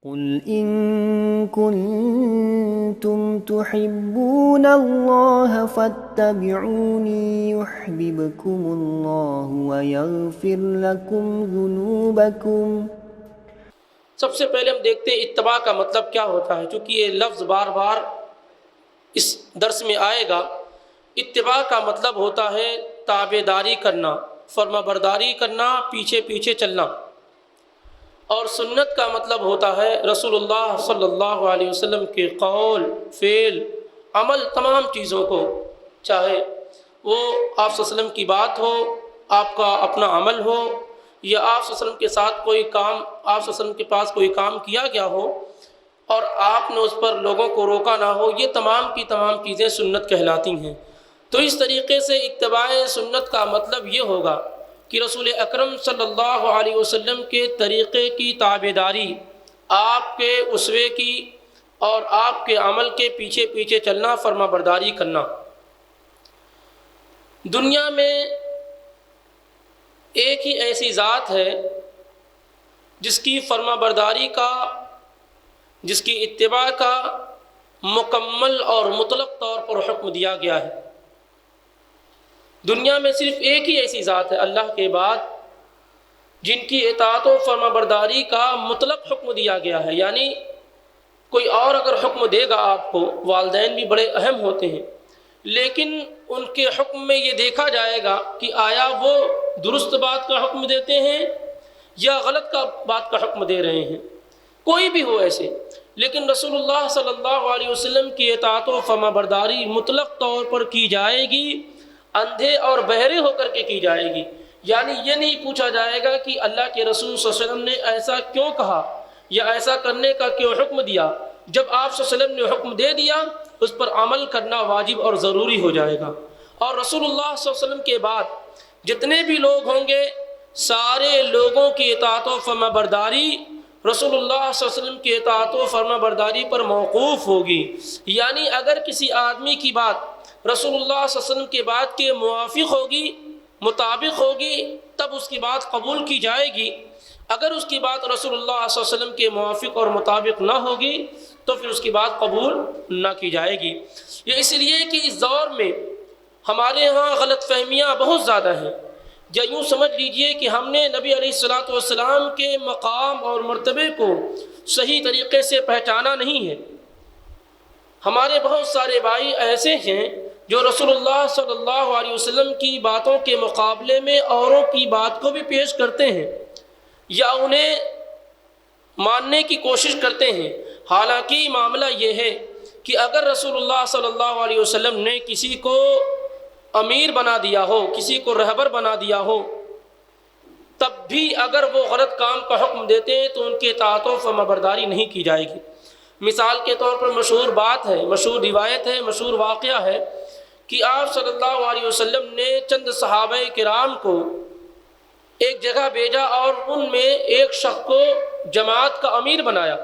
قل إن كنتم تحبون الله فاتبعوني يحببكم الله ويغفر لكم ذنوبكم۔ سب سے پہلے ہم دیکھتے ہیں اتباع کا مطلب کیا ہوتا ہے، چونکہ یہ لفظ بار بار اس درس میں آئے گا۔ اتباع کا مطلب ہوتا ہے تابع داری کرنا، فرما برداری کرنا، پیچھے پیچھے چلنا۔ اور سنت کا مطلب ہوتا ہے رسول اللہ صلی اللہ علیہ وسلم کے قول، فعل، عمل، تمام چیزوں کو، چاہے وہ آپ صلی اللہ علیہ وسلم کی بات ہو، آپ کا اپنا عمل ہو، یا آپ صلی اللہ علیہ وسلم کے ساتھ کوئی کام، آپ صلی اللہ علیہ وسلم کے پاس کوئی کام کیا گیا ہو اور آپ نے اس پر لوگوں کو روکا نہ ہو، یہ تمام کی تمام چیزیں سنت کہلاتی ہیں۔ تو اس طریقے سے اتباع سنت کا مطلب یہ ہوگا کہ رسول اکرم صلی اللہ علیہ وسلم کے طریقے کی تابع داری، آپ کے اسوے کی اور آپ کے عمل کے پیچھے پیچھے چلنا، فرما برداری کرنا۔ دنیا میں ایک ہی ایسی ذات ہے جس کی فرما برداری کا، جس کی اتباع کا مکمل اور مطلق طور پر حکم دیا گیا ہے۔ دنیا میں صرف ایک ہی ایسی ذات ہے اللہ کے بعد جن کی اطاعت و فرما برداری کا مطلق حکم دیا گیا ہے، یعنی کوئی اور اگر حکم دے گا آپ کو، والدین بھی بڑے اہم ہوتے ہیں، لیکن ان کے حکم میں یہ دیکھا جائے گا کہ آیا وہ درست بات کا حکم دیتے ہیں یا غلط کا بات کا حکم دے رہے ہیں، کوئی بھی ہو ایسے۔ لیکن رسول اللہ صلی اللہ علیہ وسلم کی اطاعت و فرما برداری مطلق طور پر کی جائے گی، اندھے اور بہرے ہو کر کے کی جائے گی۔ یعنی یہ نہیں پوچھا جائے گا کہ اللہ کے رسول صلی اللہ علیہ وسلم نے ایسا کیوں کہا یا ایسا کرنے کا کیوں حکم دیا۔ جب آپ صلی اللہ علیہ وسلم نے حکم دے دیا، اس پر عمل کرنا واجب اور ضروری ہو جائے گا۔ اور رسول اللہ صلی اللہ علیہ وسلم کے بعد جتنے بھی لوگ ہوں گے، سارے لوگوں کی اطاعت و فرما برداری رسول اللہ صلی اللہ علیہ وسلم کی اطاعت و فرما برداری پر موقوف ہوگی۔ یعنی اگر کسی آدمی کی بات رسول اللہ صلی اللہ علیہ وسلم کے بات کے موافق ہوگی، مطابق ہوگی، تب اس کی بات قبول کی جائے گی۔ اگر اس کی بات رسول اللہ صلی اللہ علیہ وسلم کے موافق اور مطابق نہ ہوگی تو پھر اس کی بات قبول نہ کی جائے گی۔ یہ اس لیے کہ اس دور میں ہمارے ہاں غلط فہمیاں بہت زیادہ ہیں۔ یا یوں سمجھ لیجئے کہ ہم نے نبی علیہ الصلوۃ والسلام کے مقام اور مرتبے کو صحیح طریقے سے پہچانا نہیں ہے۔ ہمارے بہت سارے بھائی ایسے ہیں جو رسول اللہ صلی اللہ علیہ وسلم کی باتوں کے مقابلے میں اوروں کی بات کو بھی پیش کرتے ہیں یا انہیں ماننے کی کوشش کرتے ہیں۔ حالانکہ معاملہ یہ ہے کہ اگر رسول اللہ صلی اللہ علیہ وسلم نے کسی کو امیر بنا دیا ہو، کسی کو رہبر بنا دیا ہو، تب بھی اگر وہ غلط کام کا حکم دیتے ہیں تو ان کے اطاعت و فرما برداری نہیں کی جائے گی۔ مثال کے طور پر مشہور بات ہے، مشہور روایت ہے، مشہور واقعہ ہے کہ آپ صلی اللہ علیہ وسلم نے چند صحابہ کرام کو ایک جگہ بھیجا اور ان میں ایک شخص کو جماعت کا امیر بنایا،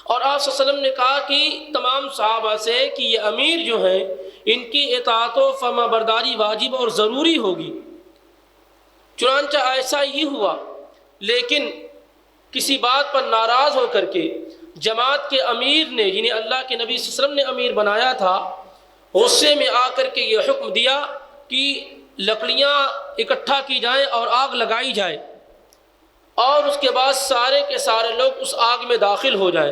اور آپ صلی اللہ علیہ وسلم نے کہا کہ تمام صحابہ سے کہ یہ امیر جو ہیں ان کی اطاعت و فرما برداری واجب اور ضروری ہوگی۔ چنانچہ ایسا ہی ہوا، لیکن کسی بات پر ناراض ہو کر کے جماعت کے امیر نے، جنہیں اللہ کے نبی صلی اللہ علیہ وسلم نے امیر بنایا تھا، غصے میں آ کر کے یہ حکم دیا کہ لکڑیاں اکٹھا کی جائیں اور آگ لگائی جائے، اور اس کے بعد سارے کے سارے لوگ اس آگ میں داخل ہو جائیں۔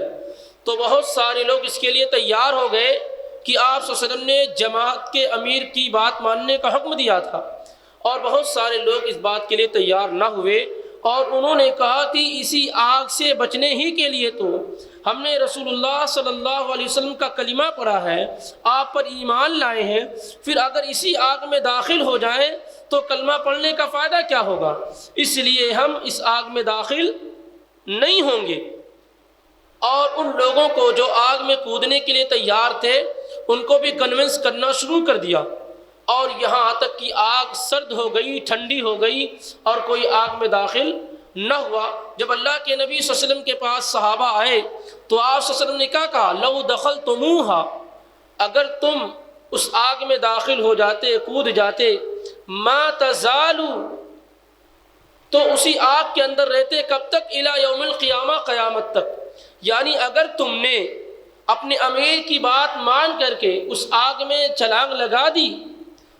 تو بہت سارے لوگ اس کے لیے تیار ہو گئے کہ آپ صلی اللہ علیہ وسلم نے جماعت کے امیر کی بات ماننے کا حکم دیا تھا، اور بہت سارے لوگ اس بات کے لیے تیار نہ ہوئے، اور انہوں نے کہا کہ اسی آگ سے بچنے ہی کے لیے تو ہم نے رسول اللہ صلی اللہ علیہ وسلم کا کلمہ پڑھا ہے، آپ پر ایمان لائے ہیں، پھر اگر اسی آگ میں داخل ہو جائیں تو کلمہ پڑھنے کا فائدہ کیا ہوگا؟ اس لیے ہم اس آگ میں داخل نہیں ہوں گے۔ اور ان لوگوں کو جو آگ میں کودنے کے لیے تیار تھے ان کو بھی کنونس کرنا شروع کر دیا، اور یہاں تک کہ آگ سرد ہو گئی، ٹھنڈی ہو گئی، اور کوئی آگ میں داخل نہ ہوا۔ جب اللہ کے نبی صلی اللہ علیہ وسلم کے پاس صحابہ آئے تو آپ صلی اللہ علیہ وسلم نے کیا کہا؟ لو دخلتموہا، اگر تم اس آگ میں داخل ہو جاتے، کود جاتے، ما تزالو، تو اسی آگ کے اندر رہتے کب تک؟ الی یوم القیامہ، قیامت تک۔ یعنی اگر تم نے اپنے امیر کی بات مان کر کے اس آگ میں چھلانگ لگا دی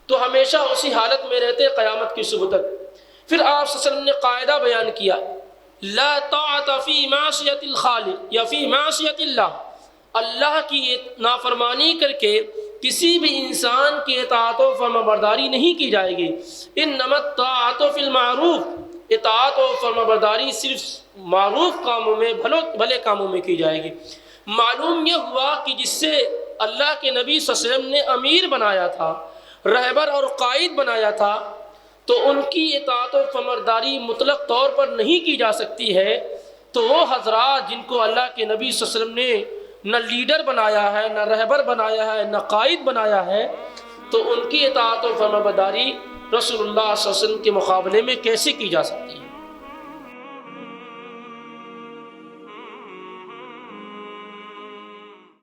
تو ہمیشہ اسی حالت میں رہتے قیامت کی صبح تک۔ پھر آپ صلی اللہ علیہ وسلم نے قاعدہ بیان کیا، لا طاعت فی معصیت الخالق یا فی معصیت اللہ، اللہ کی نافرمانی کر کے کسی بھی انسان کی اطاعت و فرمانبرداری نہیں کی جائے گی۔ انما الطاعت فی المعروف، اطاعت و فرمانبرداری صرف معروف کاموں میں، بھلے کاموں میں کی جائے گی۔ معلوم یہ ہوا کہ جس سے اللہ کے نبی صلی اللہ علیہ وسلم نے امیر بنایا تھا، رہبر اور قائد بنایا تھا، تو ان کی اطاعت و فرمانبرداری مطلق طور پر نہیں کی جا سکتی ہے، تو وہ حضرات جن کو اللہ کے نبی صلی اللہ علیہ وسلم نے نہ لیڈر بنایا ہے، نہ رہبر بنایا ہے، نہ قائد بنایا ہے، تو ان کی اطاعت و فرمانبرداری رسول اللہ صلی اللہ علیہ وسلم کے مقابلے میں کیسے کی جا سکتی ہے؟